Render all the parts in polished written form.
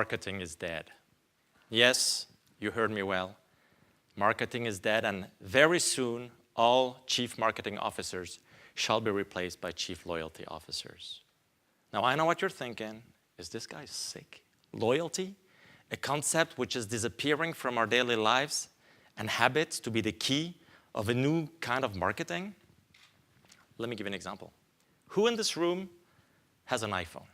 marketing is dead. Yes, you heard me well. Marketing is dead, and very soon, all chief marketing officers shall be replaced by chief loyalty officers. Now, I know what you're thinking. Is this guy sick? Loyalty? A concept which is disappearing from our daily lives and habits to be the key of a new kind of marketing? Let me give you an example. Who in this room has an iPhone?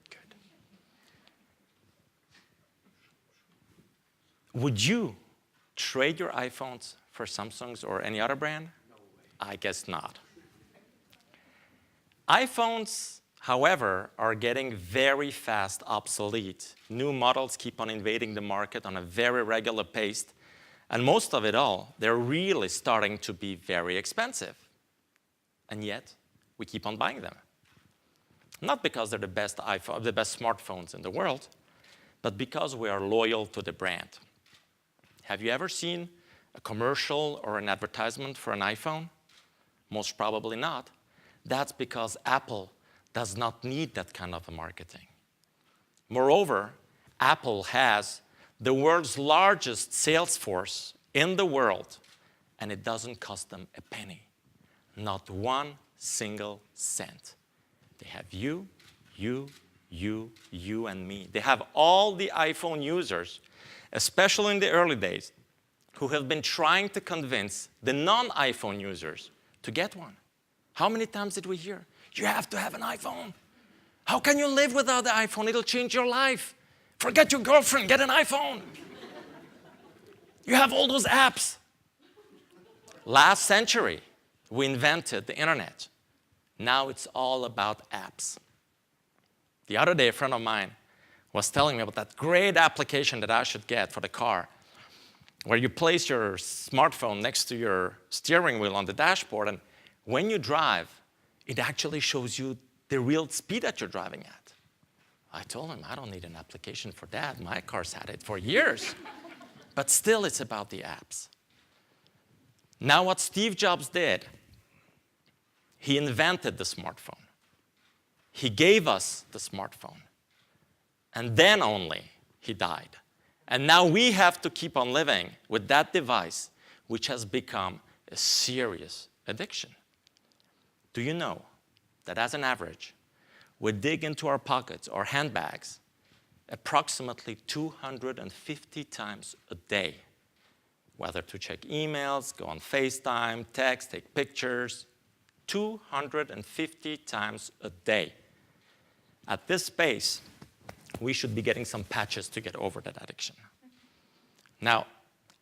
Good. Would you trade your iPhones for Samsungs or any other brand? No way. I guess not. iPhones, however, are getting very fast obsolete. New models keep on invading the market on a very regular pace. And most of it all, they're really starting to be very expensive. And yet, we keep on buying them. Not because they're the best smartphones in the world, but because we are loyal to the brand. Have you ever seen a commercial or an advertisement for an iPhone? Most probably not. That's because Apple does not need that kind of a marketing. Moreover, Apple has the world's largest sales force in the world, and it doesn't cost them a penny. Not one single cent. They have you, and me. They have all the iPhone users, especially in the early days, who have been trying to convince the non-iPhone users to get one. How many times did we hear? You have to have an iPhone. How can you live without the iPhone? It'll change your life. Forget your girlfriend, get an iPhone. You have all those apps. Last century, we invented the internet. Now it's all about apps. The other day, a friend of mine was telling me about that great application that I should get for the car, where you place your smartphone next to your steering wheel on the dashboard, and when you drive, it actually shows you the real speed that you're driving at. I told him, I don't need an application for that. My car's had it for years. But still, it's about the apps. Now, what Steve Jobs did, he invented the smartphone. He gave us the smartphone. And then only he died. And now we have to keep on living with that device, which has become a serious addiction. Do you know that as an average, we dig into our pockets or handbags approximately 250 times a day, whether to check emails, go on FaceTime, text, take pictures, 250 times a day. At this pace, we should be getting some patches to get over that addiction. Now,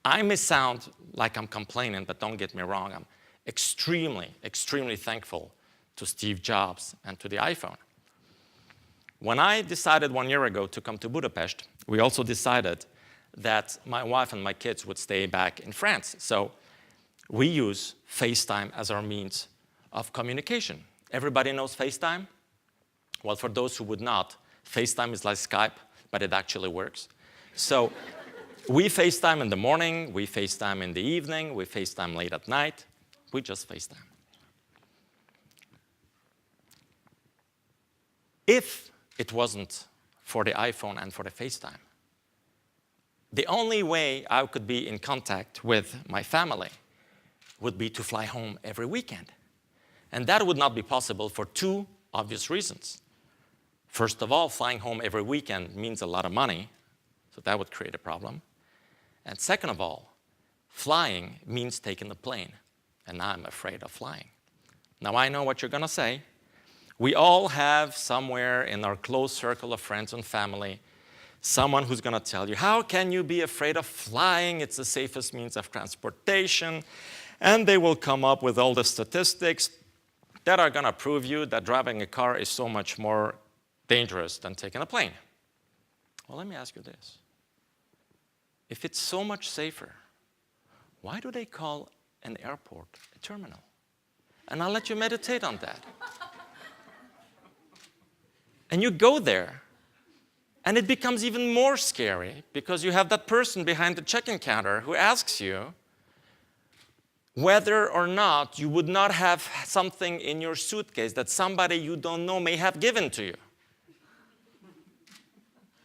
I may sound like I'm complaining, but don't get me wrong. I'm extremely, extremely thankful to Steve Jobs and to the iPhone. When I decided 1 year ago to come to Budapest, we also decided that my wife and my kids would stay back in France. So we use FaceTime as our means of communication. Everybody knows FaceTime? Well, for those who would not, FaceTime is like Skype, but it actually works. So we FaceTime in the morning, we FaceTime in the evening, we FaceTime late at night. We just FaceTime. If it wasn't for the iPhone and for the FaceTime, the only way I could be in contact with my family would be to fly home every weekend. And that would not be possible for two obvious reasons. First of all, flying home every weekend means a lot of money, so that would create a problem. And second of all, flying means taking the plane, and I'm afraid of flying. Now, I know what you're going to say. We all have somewhere in our close circle of friends and family someone who's going to tell you, how can you be afraid of flying? It's the safest means of transportation. And they will come up with all the statistics that are going to prove you that driving a car is so much more dangerous than taking a plane. Well, let me ask you this. If it's so much safer, why do they call an airport a terminal? And I'll let you meditate on that. And you go there, and it becomes even more scary because you have that person behind the check-in counter who asks you whether or not you would not have something in your suitcase that somebody you don't know may have given to you.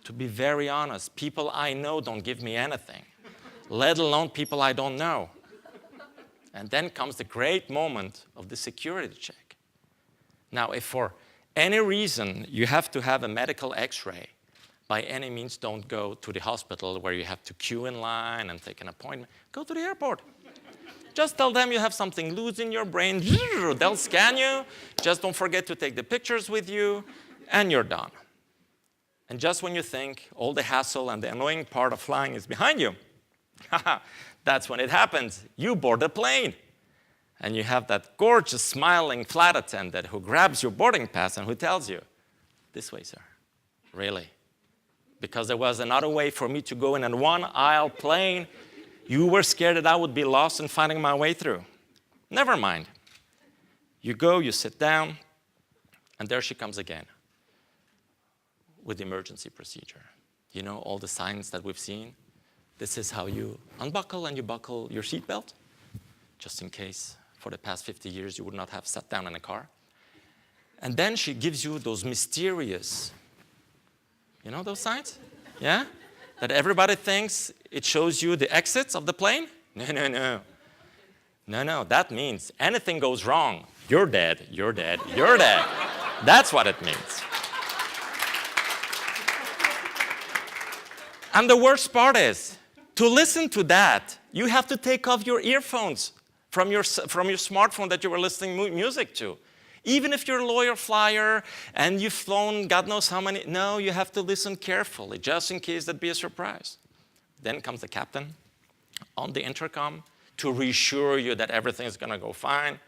To be very honest, people I know don't give me anything, let alone people I don't know. And then comes the great moment of the security check. Now, if for any reason you have to have a medical x-ray, by any means don't go to the hospital where you have to queue in line and take an appointment. Go to the airport. Just tell them you have something loose in your brain. They'll scan you. Just don't forget to take the pictures with you, and you're done. And just when you think all the hassle and the annoying part of flying is behind you, that's when it happens. You board the plane. And you have that gorgeous, smiling flight attendant who grabs your boarding pass and who tells you, this way, sir. Really? Because there was another way for me to go in a one-aisle plane. You were scared that I would be lost in finding my way through. Never mind. You go, you sit down, and there she comes again with the emergency procedure. You know, all the signs that we've seen. This is how you unbuckle and you buckle your seatbelt, just in case for the past 50 years you would not have sat down in a car. And then she gives you those mysterious, you know those signs? Yeah? That everybody thinks it shows you the exits of the plane? No. No, that means anything goes wrong, you're dead, you're dead, you're dead. That's what it means. And the worst part is, to listen to that, you have to take off your earphones from your smartphone that you were listening music to. Even if you're a lawyer flyer and you've flown God knows how many, no, you have to listen carefully, just in case there'd be a surprise. Then comes the captain on the intercom to reassure you that everything is going to go fine.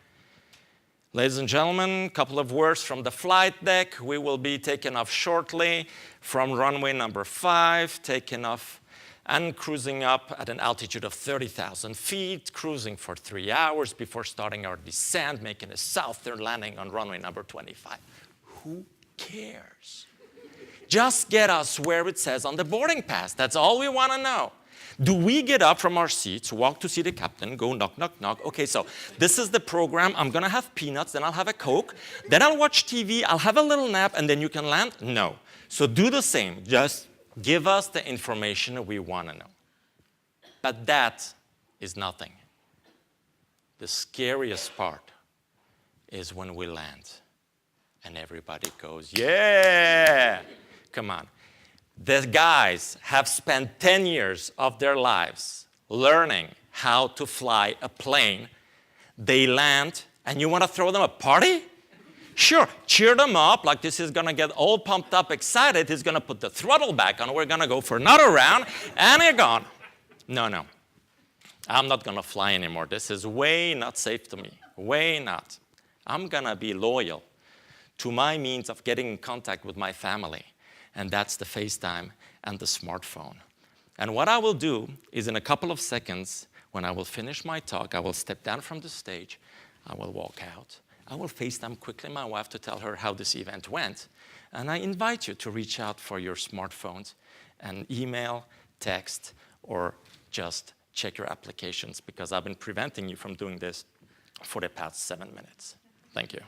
Ladies and gentlemen, a couple of words from the flight deck. We will be taking off shortly from runway number 5, taking off and cruising up at an altitude of 30,000 feet, cruising for 3 hours before starting our descent, making a southern landing on runway number 25. Who cares? Just get us where it says on the boarding pass. That's all we want to know. Do we get up from our seats, walk to see the captain, go knock, knock, knock? Okay, so this is the program. I'm going to have peanuts, then I'll have a Coke, then I'll watch TV, I'll have a little nap, and then you can land? No. So do the same. Just give us the information we want to know. But that is nothing. The scariest part is when we land and everybody goes, yeah! Come on. The guys have spent 10 years of their lives learning how to fly a plane. They land, and you want to throw them a party? Sure, cheer them up like this is going to get all pumped up, excited. He's going to put the throttle back on. We're going to go for another round, and you're gone. No. I'm not going to fly anymore. This is way not safe to me. Way not. I'm going to be loyal to my means of getting in contact with my family. And that's the FaceTime and the smartphone. And what I will do is in a couple of seconds, when I will finish my talk, I will step down from the stage, I will walk out, I will FaceTime quickly my wife to tell her how this event went, and I invite you to reach out for your smartphones and email, text, or just check your applications, because I've been preventing you from doing this for the past 7 minutes. Thank you.